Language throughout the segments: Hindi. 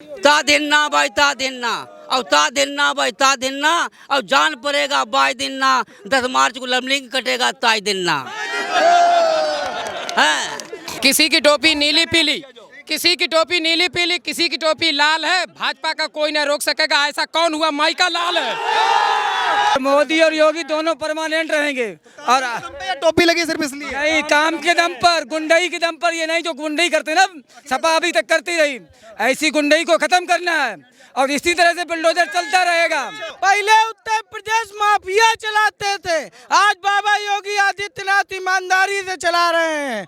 ता दिन ना भाई ता दिन ना और ता दिन ना भाई ता दिन ना और जान पड़ेगा बाई दिन ना 10 मार्च को लमलिंग कटेगा ताई दिन ना। किसी की टोपी नीली पीली, किसी की टोपी नीली पीली, किसी की टोपी लाल है, भाजपा का कोई ना रोक सकेगा। ऐसा कौन हुआ माई का लाल है? मोदी और योगी दोनों परमानेंट रहेंगे। और टोपी लगी सिर्फ इसलिए नहीं, काम के दम पर, गुंडई के दम पर, ये नहीं जो गुंडई करते ना, सपा अभी तक करती रही, ऐसी गुंडई को खत्म करना है और इसी तरह से बुलडोजर चलता रहेगा। पहले उत्तर प्रदेश माफिया चलाते थे, आज बाबा योगी आदित्यनाथ ईमानदारी से चला रहे हैं।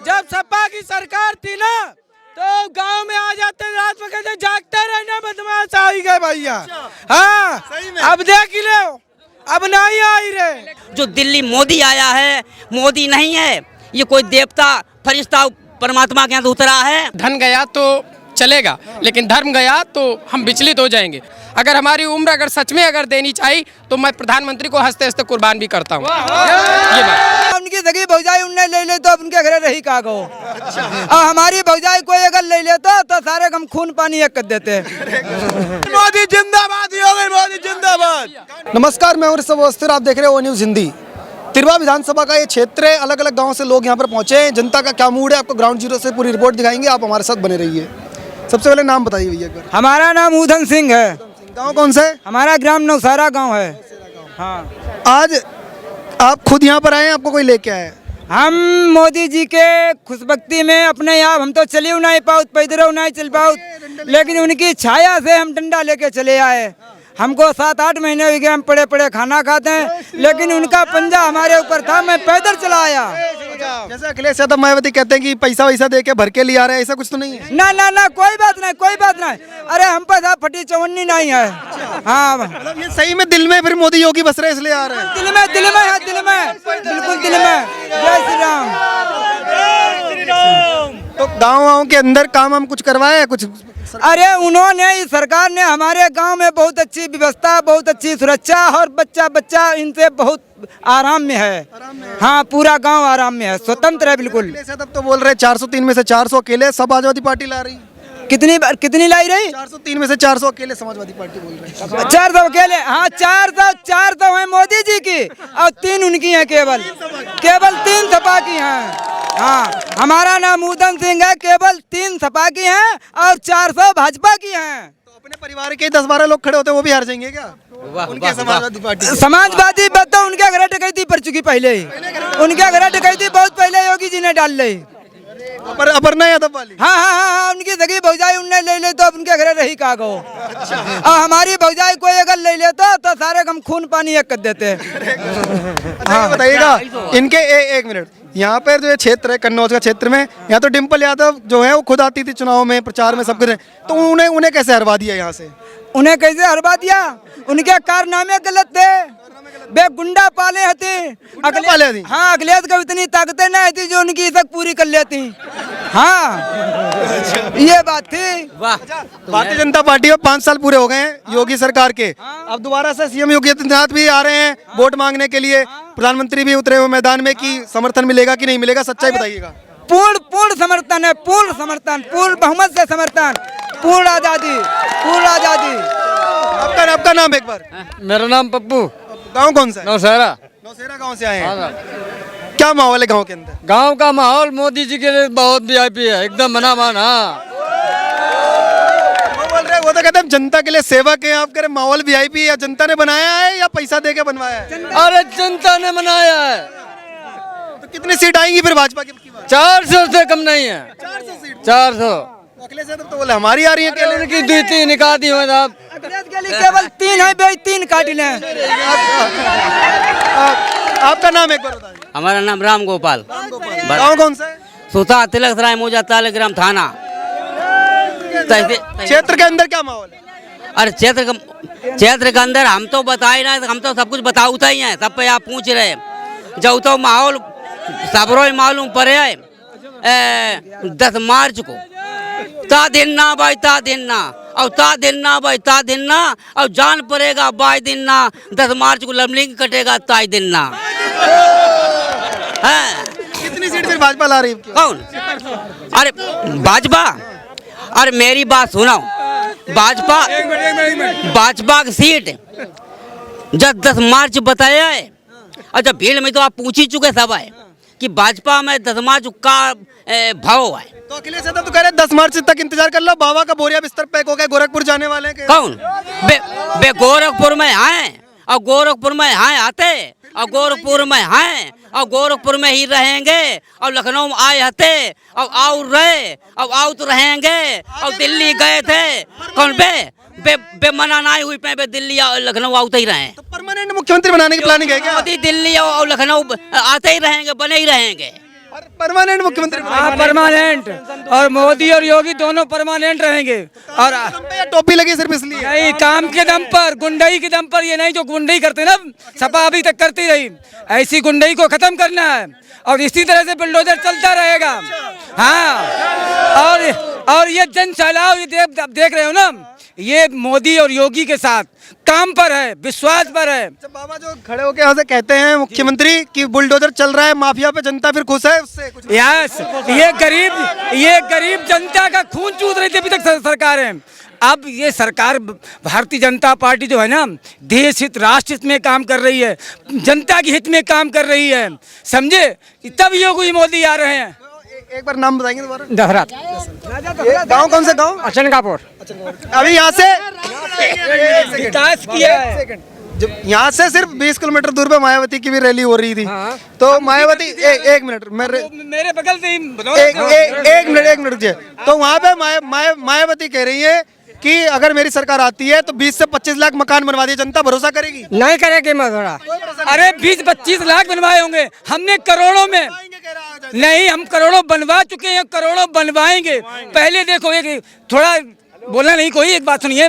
जब सपा की सरकार थी ना, तो गांव में आ जाते, रात में कहते जागते रहना, बदमाश आई गए भैया। हाँ, अब देख लो, अब नहीं आई रहे। जो दिल्ली मोदी आया है, मोदी नहीं है, ये कोई देवता फरिश्ता परमात्मा के यहाँ उतरा है। धन गया तो चलेगा, लेकिन धर्म गया तो हम विचलित हो जाएंगे। अगर हमारी उम्र अगर सच में अगर देनी चाहिए तो मैं प्रधानमंत्री को हंसते हंसते कुर्बान भी करता हूँ। ये बात उनकी सगी भौजाई उनने ले ले तो अब उनके घर रही का गो। और हमारी भौजाई कोई अगर ले ले तो सारे हम खून पानी एक कर देते। मोदी जिंदाबाद, योगी मोदी जिंदाबाद। नमस्कार, मैं ऋषभ अवस्थी, आप देख रहे हो न्यूज़ हिंदी। तिरवा विधानसभा का ये क्षेत्र है, अलग अलग गांव से लोग यहाँ पर पहुंचे हैं। जनता का क्या मूड है, आपको ग्राउंड जीरो से पूरी रिपोर्ट दिखाएंगे, आप हमारे साथ बने रहिए। सबसे पहले नाम बताइए भैया। हमारा नाम उधम सिंह है। गांव कौन सा है? हमारा ग्राम नौसारा गांव है। हाँ, आज आप खुद यहाँ पर आए हैं, आपको कोई लेके आया है? हम मोदी जी के खुशबख्ती में अपने आप हम तो चले नहीं पाउत, पैदल नहीं चल पाउत, लेकिन उनकी छाया से हम डंडा लेके चले आए। हमको 7-8 महीने हो गए, हम पड़े पड़े खाना खाते हैं, लेकिन उनका पंजा हमारे ऊपर था, मैं पैदल चला आया। जैसे अखिलेश यादव मायावती कहते हैं कि पैसा वैसा दे के भर के लिए आ रहे हैं, ऐसा कुछ तो नहीं है? ना ना ना, कोई बात नहीं, कोई बात नहीं। अरे हम पर साहब फटी चवन्नी नहीं है। हाँ, मतलब ये सही में दिल में फिर मोदी योगी बस रहे इसलिए आ रहे हैं? दिल में है, दिल में, बिल्कुल दिल में। जय श्री राम। तो गाँव के अंदर काम हम कुछ करवाए हैं कुछ? अरे उन्होंने, इस सरकार ने हमारे गांव में बहुत अच्छी व्यवस्था, बहुत अच्छी सुरक्षा, और बच्चा इनसे बहुत आराम में है। हाँ, पूरा गांव आराम में है, स्वतंत्र है बिल्कुल। तब तो बोल रहे 403 में से 400 अकेले सब समाजवादी पार्टी ला रही। कितनी लाई रही? 403 में से 400 अकेले समाजवादी पार्टी बोल रहे हैं। 400 अकेले? हाँ, 400 है मोदी जी की और 3 उनकी हैं, केवल 3 सपा की हैं। हाँ, हमारा नाम उधम सिंह है, केवल 3 सपा की हैं और 400 भाजपा की हैं। तो अपने परिवार के 10-12 लोग खड़े होते हैं, वो भी हार जाएंगे क्या? उनके समाजवादी पार्टी तो उनके घर डकैती पड़ चुकी पहले ही, उनके घर डकैती बहुत पहले योगी जी ने डाल ली। अपर्णा यादव वाली? हाँ, उनकी सगी भौजाई उनने ले ले तो अब उनके घर रही का गो। और हमारी भौजाई कोई अगर ले ले तो सारे हम खून पानी एक कर देते। हाँ, बताइएगा इनके एक मिनट, यहाँ पर जो क्षेत्र है कन्नौज का क्षेत्र में, यहाँ तो डिम्पल यादव जो है वो खुद आती थी चुनाव में, प्रचार में सब कुछ, तो उन्हें कैसे हरवा दिया यहाँ से? उन्हें कैसे हरवा दिया? उनके कारनामे गलत थे, वे गुंडा पाले थे। हाँ, अखिलेश को इतनी ताकतें नहीं थी जो उनकी तक पूरी कर लेती। हाँ, ये बात थी। भारतीय जनता पार्टी में 5 साल पूरे हो गए हैं योगी सरकार के। अब दोबारा से सीएम योगी आदित्यनाथ भी आ रहे हैं वोट मांगने के लिए, प्रधानमंत्री भी उतरे हुए मैदान में, कि समर्थन मिलेगा कि नहीं मिलेगा, सच्चाई बताइएगा। पूर्ण समर्थन है, पूर्ण समर्थन, पूर्ण बहुमत से समर्थन, पूर्ण आजादी। आपका नाम एक बार? मेरा नाम पप्पू। गांव कौन सा है? नौशहरा गांव से आए हैं। क्या माहौल है गांव के अंदर? गांव का माहौल मोदी जी के लिए बहुत वीआईपी है, एकदम मनामान। हाँ, वो तो कहते हैं जनता के लिए सेवक है, आप कह रहे माहौल वीआईपी है, या जनता ने बनाया है या पैसा देके बनवाया है? अरे जनता ने बनाया है। तो कितनी सीट आएंगी फिर भाजपा की? 400 से कम नहीं है। 400 सीट? 400। अखिलेश यादव तो बोले हमारी आ रही है, उनकी 2-3 निकाती हो साहब। केवल 3 है, 3 काट ले। आपका नाम एक बार बताइए। हमारा नाम राम गोपाल। गाँव कौन सा है? सुता तिलक सराय मौजा तालेग्राम थाना। क्षेत्र के अंदर क्या माहौल है? अरे क्षेत्र के अंदर हम तो बताए ना, हम तो सब कुछ बताऊता ही हैं, सब पे आप पूछ रहे। जब तो माहौल सबरो मालूम पड़े है 10 मार्च को, ता दिन ना भाई ता दिन ना और ता दिन ना भाई ता दिन ना और जान पड़ेगा बाई दिन ना 10 मार्च को लमलिंग कटेगा ताई दिन ना। कितनी सीट फिर भाजपा ला रही है? कौन? अरे भाजपा और मेरी बात सुनो, भाजपा की सीट जब 10 मार्च बताया है, और जब भीड़ में तो आप पूछ ही चुके सब है कि भाजपा में 10 मार्च का भाव है। तो अखिलेश यादव तो कह रहे 10 मार्च तक इंतजार कर लो, बाबा का बोरिया बिस्तर पैक हो गया, गोरखपुर जाने वाले हैं। कौन बे गोरखपुर में हैं, और गोरखपुर में हैं आते, और गोरखपुर में हैं, और गोरखपुर में ही रहेंगे, और लखनऊ में आए हते, और आउ रहे, और आउ तो रहेंगे, और दिल्ली गए थे। कौन बे मना नहीं हुई पे बे दिल्ली और लखनऊ आते ही रहे। तो परमानेंट मुख्यमंत्री बनाने की प्लानिंग है क्या? मोदी दिल्ली और लखनऊ आते ही रहेंगे, बने ही रहेंगे। परमानेंट मुख्यमंत्री परमानेंट, और मोदी और योगी दोनों परमानेंट रहेंगे। और टोपी लगी सिर्फ इसलिए नहीं, काम के दम पर, गुंडई के दम पर, ये नहीं जो गुंडई करते ना सपा अभी तक करती रही, ऐसी गुंडई को खत्म करना है, और इसी तरह से बुलडोजर चलता रहेगा। हाँ, और ये जन सैलाब ये देख रहे हो ना, ये मोदी और योगी के साथ काम पर है, विश्वास पर है। बाबा जो खड़े होके यहाँ से कहते हैं मुख्यमंत्री कि बुलडोजर चल रहा है, माफिया पे जनता फिर खुश है उससे कुछ। यस, ये गरीब जनता का खून चूस रही थी अभी तक सरकार है। अब ये सरकार भारतीय जनता पार्टी जो है ना, देश हित राष्ट्र हित में काम कर रही है, जनता के हित में काम कर रही है, समझे? तब योगी मोदी आ रहे हैं। एक बार नाम बताएंगे दोबारा? दहरात गांव कौन सा गांव? अचनकापुर। अभी यहाँ से विकास किया है। जब यहाँ से सिर्फ 20 किलोमीटर दूर पे मायावती की भी रैली हो रही थी। तो मायावती एक मिनट मेरे बगल से एक मिनट रुकिए। तो वहाँ पे मायावती कह रही है कि अगर मेरी सरकार आती है तो 20 से 25 लाख मकान बनवा दिए, जनता भरोसा करेगी? नहीं करेगी मधुरा। अरे 20-25 लाख बनवाए होंगे, हमने करोड़ों में नहीं, हम करोड़ों बनवा चुके हैं, करोड़ों बनवाएंगे। पहले देखो, एक थोड़ा बोला नहीं कोई, एक बात सुनिए,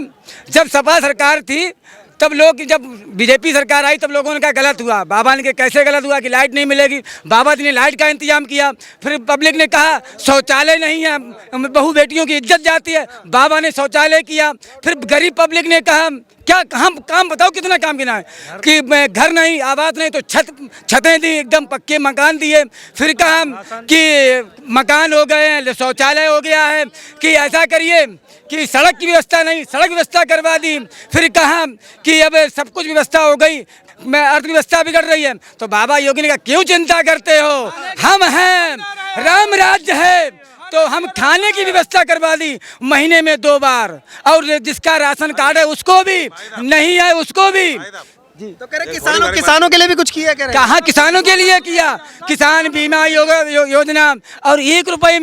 जब सपा सरकार थी तब लोग, जब बीजेपी सरकार आई तब लोगों ने कहा गलत हुआ। बाबा ने कहा कैसे गलत हुआ कि लाइट नहीं मिलेगी, बाबा जी ने लाइट का इंतजाम किया। फिर पब्लिक ने कहा शौचालय नहीं है, बहू बेटियों की इज्जत जाती है, बाबा ने शौचालय किया। फिर गरीब पब्लिक ने कहा क्या काम बताओ कितना काम किया है कि घर नहीं, आवास नहीं, तो छतें दी, एकदम पक्के मकान दिए। फिर कहा कि मकान हो गए हैं, शौचालय हो गया है, कि ऐसा करिए कि सड़क की व्यवस्था नहीं, सड़क व्यवस्था करवा दी। फिर कहा कि अब सब कुछ व्यवस्था हो गई, अर्थव्यवस्था बिगड़ रही है। तो बाबा योगी ने कहा क्यों चिंता करते हो, हम हैं, राम राज्य है, तो हम खाने की व्यवस्था करवा दी महीने में 2 बार, और जिसका राशन कार्ड है उसको भी, नहीं है उसको भी। तो कह रहे किसानों के लिए भी कुछ किया? कह रहे कहाँ किसानों के लिए किया? किसान बीमा योजना, और 1 रुपए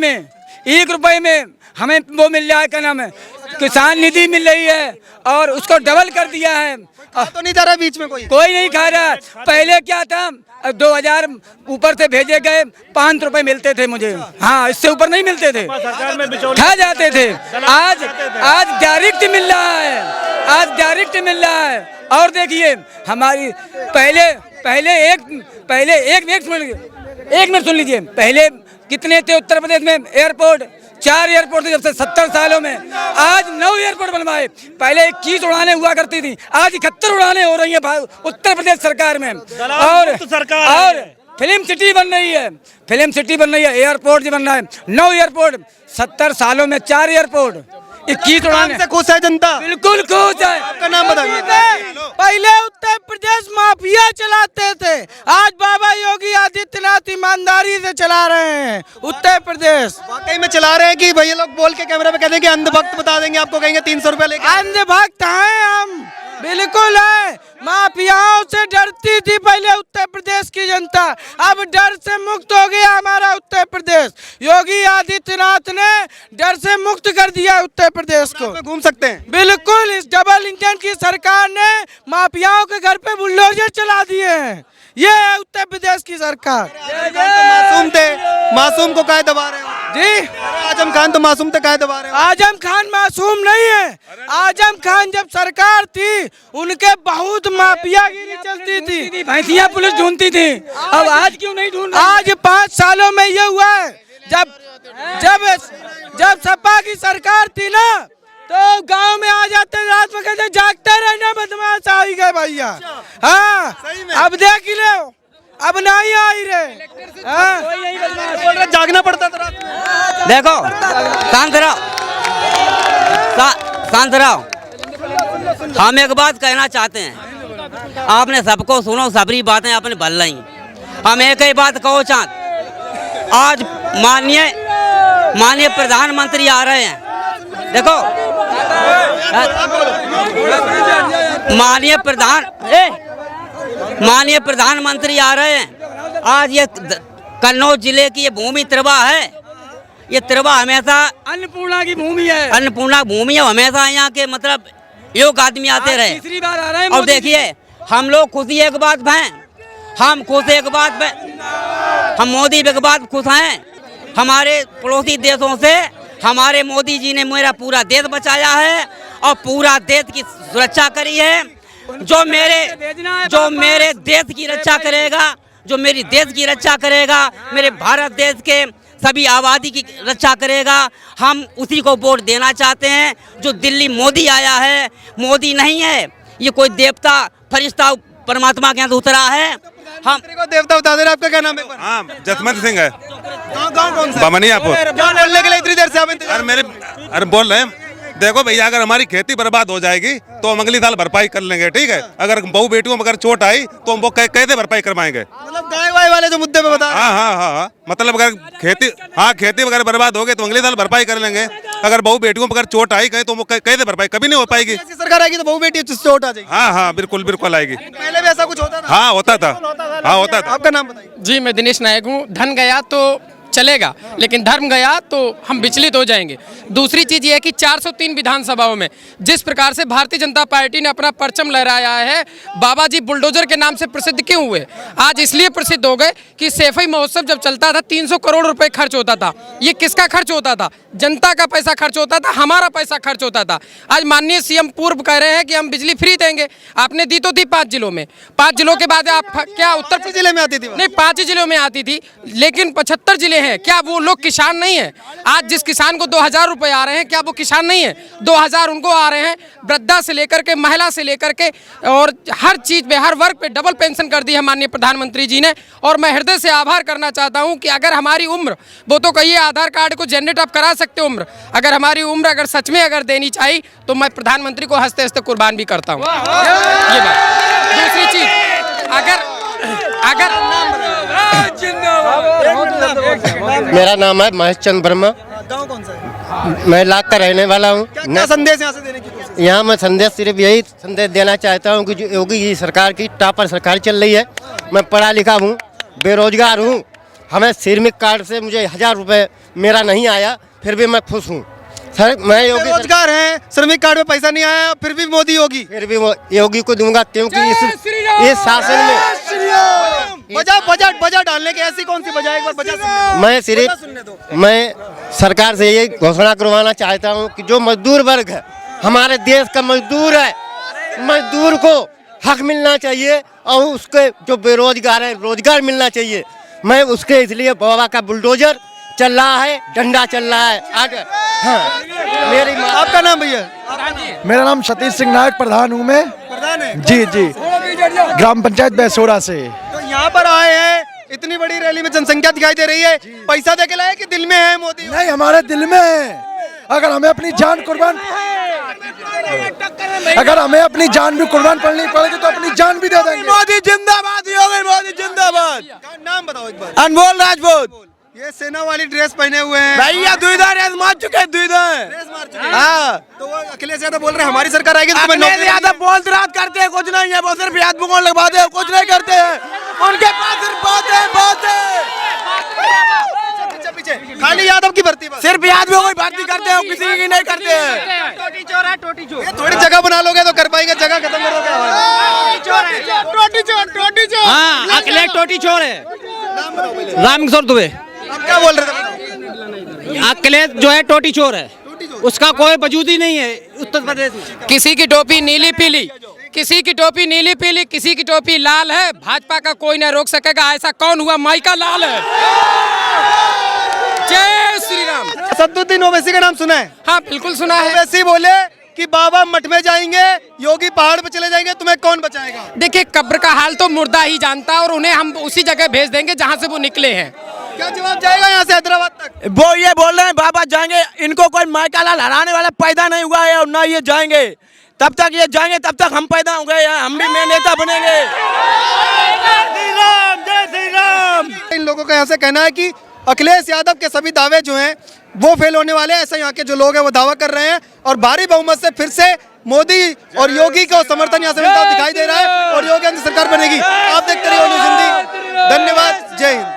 में हमें वो मिल रहा है, क्या नाम है, किसान निधि मिल रही है, और उसको डबल कर दिया है। तो नहीं जा रहा बीच में कोई नहीं खा रहा। पहले क्या था, 2000 ऊपर से भेजे गए 5 रुपए मिलते थे मुझे, हाँ, इससे ऊपर नहीं मिलते थे, खा जाते थे। आज डायरेक्ट मिल रहा है, आज डायरेक्ट मिल रहा है। और देखिए हमारी पहले एक मिनट सुन लीजिए, पहले कितने थे उत्तर प्रदेश में एयरपोर्ट? 4 एयरपोर्ट थे जब से 70 सालों में, आज 9 एयरपोर्ट बनवाए। पहले 21 उड़ानें हुआ करती थी, आज 71 उड़ानें हो रही हैं उत्तर प्रदेश सरकार में। और फिल्म सिटी बन रही है, एयरपोर्ट भी बन रहा है, 9 एयरपोर्ट, 70 सालों में 4 एयरपोर्ट, 21 उड़ानें। से खुश है जनता? बिल्कुल खुश है। आपका नाम बताइए। पहले उत्तर प्रदेश माफिया चलाते थे, आज बाबा योगी आदित्यनाथ ईमानदारी से चला रहे हैं उत्तर प्रदेश। वाकई में चला रहे हैं कि भैया लोग बोल के कैमरे पे कहते हैं कि अंधभक्त बता देंगे आपको, कहेंगे 300 रुपया लेके? अंधभक्त हैं हम, बिल्कुल है। माफियाओं से डरती थी पहले उत्तर प्रदेश की जनता, अब डर से मुक्त हो गया हमारा उत्तर प्रदेश। योगी आदित्यनाथ ने डर से मुक्त कर दिया उत्तर प्रदेश को। घूम सकते हैं बिल्कुल। इस डबल इंजन की सरकार ने माफियाओं के घर पे बुलडोजर चला दिए हैं, ये है उत्तर प्रदेश की सरकार। मासूम थे, मासूम को काहे दबा रहे हो जी? आजम खान तो मासूम थे, काहे दबा रहे हो? आजम खान मासूम नहीं है। आजम खान जब सरकार थी उनके बहुत माफियागिरी चलती थी, भैंसियां पुलिस ढूंढती थी, अब आज क्यों नहीं ढूंढ? आज 5 सालों में ये हुआ है, जब सपा की सरकार थी ना, तो गांव में आ जाते, रात में कहते जागते रहना, बदमाश आ ही गए भैया। हाँ, अब देख लो, अब नहीं आई रे। हाँ? बोल रहे जागना पड़ता था रात में। देखो शांत रहो, शांत रहो। हम एक बात कहना चाहते हैं, आपने सबको सुनो, सबरी बातें आपने भल रही। हम एक ही बात कहो चाहते, आज माननीय प्रधानमंत्री आ रहे हैं। देखो माननीय प्रधानमंत्री आ रहे हैं। आज ये कन्नौज जिले की ये भूमि तिरवा है। ये तिरवा हमेशा अन्नपूर्णा की भूमि है। अन्नपूर्णा भूमि है। हमेशा यहाँ के मतलब योग आदमी आते रहे। तीसरी बार आ रहे हैं। और देखिए हम लोग खुशी एक बात हैं, हम खुश एक बात पे, हम मोदी एक बात खुश हैं। हमारे पड़ोसी देशों से हमारे मोदी जी ने मेरा पूरा देश बचाया है और पूरा देश की सुरक्षा करी है। जो मेरे देश की रक्षा करेगा, जो मेरी देश की रक्षा करेगा, मेरे भारत देश के सभी आबादी की रक्षा करेगा, हम उसी को वोट देना चाहते हैं। जो दिल्ली मोदी आया है, मोदी नहीं है, ये कोई देवता फरिश्ता परमात्मा के यहाँ उतरा है। हम को देवता बता दे रहे, आपका क्या नाम है? हाँ, जसवंत सिंह है। गाँव कौन सा? बमनियापुर। क्या बोलने के लिए इतनी देर से आप अरे बोल रहे हैं, देखो भैया, अगर हमारी खेती बर्बाद हो जाएगी तो हम अगली साल भरपाई कर लेंगे, ठीक है। अगर बहू बेटियों में अगर चोट आई तो हम वो कैसे भरपाई करवाएंगे? मतलब गाय वाय वाले जो मुद्दे पे बता रहे हैं। हाँ, मतलब अगर खेती वगैरह बर्बाद हो गई तो अगले साल भरपाई कर लेंगे। अगर बहू बेटियों में अगर चोट आई कहीं तो वो कैसे भरपाई? कभी नहीं हो पाएगी। ऐसी सरकार आएगी तो बहू बेटी चोट आ जाएगी। हाँ, बिल्कुल आएगी। पहले भी ऐसा कुछ होता था? हाँ, होता था। हाँ, होता था। आपका नाम बताइए। जी, मैं दिनेश नायक हूँ। धन गया तो चलेगा, लेकिन धर्म गया तो हम विचलित हो जाएंगे। दूसरी चीज़ ये है कि 403 विधानसभाओं में जिस प्रकार से भारतीय जनता पार्टी ने अपना परचम लहराया है, बाबा जी बुलडोजर के नाम से प्रसिद्ध क्यों हुए? आज इसलिए प्रसिद्ध हो गए कि सैफई महोत्सव जब चलता था 300 करोड़ रुपए खर्च होता था। ये किसका खर्च होता था? जनता का पैसा खर्च होता था, हमारा पैसा खर्च होता था। आज माननीय सीएम पूर्व कह रहे हैं कि हम बिजली फ्री देंगे। आपने दी तो थी 5 जिलों में, 5 जिलों के बाद आप क्या उत्तर प्रदेश जिले में आती थी? नहीं, 5 जिलों में आती थी, लेकिन 75 जिले हैं। क्या वो लोग किसान नहीं है? आज जिस किसान को 2000 रुपए आ रहे हैं, क्या वो किसान नहीं है? 2000 उनको आ रहे हैं। वृद्धा से लेकर के महिला से लेकर के और हर चीज पे, हर वर्ग पे डबल पेंशन कर दी है माननीय प्रधानमंत्री जी ने। और मैं हृदय से आभार करना चाहता हूं कि अगर हमारी उम्र, वो तो कहिए आधार कार्ड को जनरेट आप करा सकते हो उम्र, अगर हमारी उम्र अगर सच में अगर देनी चाहिए तो मैं प्रधानमंत्री को हंसते हंसते कुर्बान भी करता हूँ। ये बात। दूसरी चीज, अगर मेरा नाम है महेश चंद्र वर्मा। गाँव कौन सा है? मैं लाख का रहने वाला हूँ। क्या संदेश यहाँ से देने की कोशिश? यहाँ मैं संदेश सिर्फ यही संदेश देना चाहता हूँ कि जो योगी जी सरकार की टापर सरकार चल रही है। मैं पढ़ा लिखा हूँ, बेरोजगार हूँ, हमें श्रमिक कार्ड से मुझे 1000 रुपये मेरा नहीं आया, फिर भी मैं खुश हूँ। सर मैं योगी रोजगार है, श्रमिक कार्ड में पैसा नहीं आया, फिर भी मोदी योगी। फिर भी वो योगी को दूंगा, क्योंकि इस शासन में बजट डालने की ऐसी कौन सी वजह है? एक बार बजट मैं सरकार से ये घोषणा करवाना चाहता हूँ कि जो मजदूर वर्ग है, हमारे देश का मजदूर है, मजदूर को हक मिलना चाहिए और उसके जो बेरोजगार है रोजगार मिलना चाहिए। मैं उसके इसलिए बाबा का बुलडोजर चल रहा है, डंडा चल रहा है आगे। हाँ, मेरी आपका नाम भैया? मेरा नाम सतीश सिंह नायक, प्रधान हूँ मैं। प्रधान है? जी, ग्राम पंचायत बैसोरा से। तो यहाँ पर आए हैं, इतनी बड़ी रैली में जनसंख्या दिखाई दे रही है, पैसा दे के लाए कि दिल में है मोदी? नहीं, हमारे दिल में है। अगर हमें अपनी जान भी कुर्बान करनी पड़ेगी तो अपनी जान भी दे देंगे। मोदी जिंदाबाद, योगी मोदी जिंदाबाद। नाम बताओ एक बार। अनमोल राजपूत। ये सेना वाली ड्रेस पहने हुए हैं भैया, दुईदा रेस मार चुके हैं, दुईदा। ड्रेस मार चुके हैं। हाँ, तो वो अखिलेश यादव बोल रहे हैं हमारी सरकार आएगी तो तुम्हें अखिलेश नौकरी यादव बोलते रात करते हैं, कुछ नहीं है, वो सिर्फ याद बुकों लगवा दे, कुछ नहीं करते हैं। उनके पास सिर्फ बातें पीछे खाली यादव की भर्ती बस। सिर्फ याद बुकों की भर्ती करते हैं, किसी की नहीं करते हैं। टोटी चोर ये थोड़ी जगह बना लोगे तो कर पाएंगे, जगह खत्म करोगे। हाँ, अखिलेश टोटी चोर है। रामकिशोर दुबे। आप क्या बोल रहे थे? अखिलेश जो है टोटी चोर है, उसका कोई वजूद ही नहीं है उत्तर प्रदेश में। किसी की टोपी नीली पीली, किसी की टोपी नीली पीली, किसी की टोपी लाल है। भाजपा का कोई ना रोक सकेगा। ऐसा कौन हुआ? माइका लाल है। जय श्री राम। असदुद्दीन ओवैसी का नाम सुना है? हाँ, बिल्कुल सुना है। ओवैसी बोले कि बाबा मठ में जाएंगे, योगी पहाड़ पे चले जाएंगे, तुम्हें कौन बचाएगा? देखिए, कब्र का हाल तो मुर्दा ही जानता है और उन्हें हम उसी जगह भेज देंगे जहां से वो निकले हैं। क्या जवाब जाएगा यहाँ से हैदराबाद तक? वो ये बोल रहे हैं बाबा जाएंगे, इनको कोई माइकालाल हराने वाला पैदा नहीं हुआ है और ना ये जाएंगे। तब तक ये जाएंगे तब तक हम पैदा हो गए, हम भी में नेता बनेंगे। जय श्री राम। इन लोगों का यहाँ से कहना है कि अखिलेश यादव के सभी दावे जो हैं वो फेल होने वाले हैं, ऐसा यहाँ के जो लोग हैं वो दावा कर रहे हैं और भारी बहुमत से फिर से मोदी और योगी को समर्थन यहाँ से मिलता दिखाई दे रहा है और योगी सरकार बनेगी। आप देखते रहिए न्यूज़ हिंदी। धन्यवाद। जय हिंद।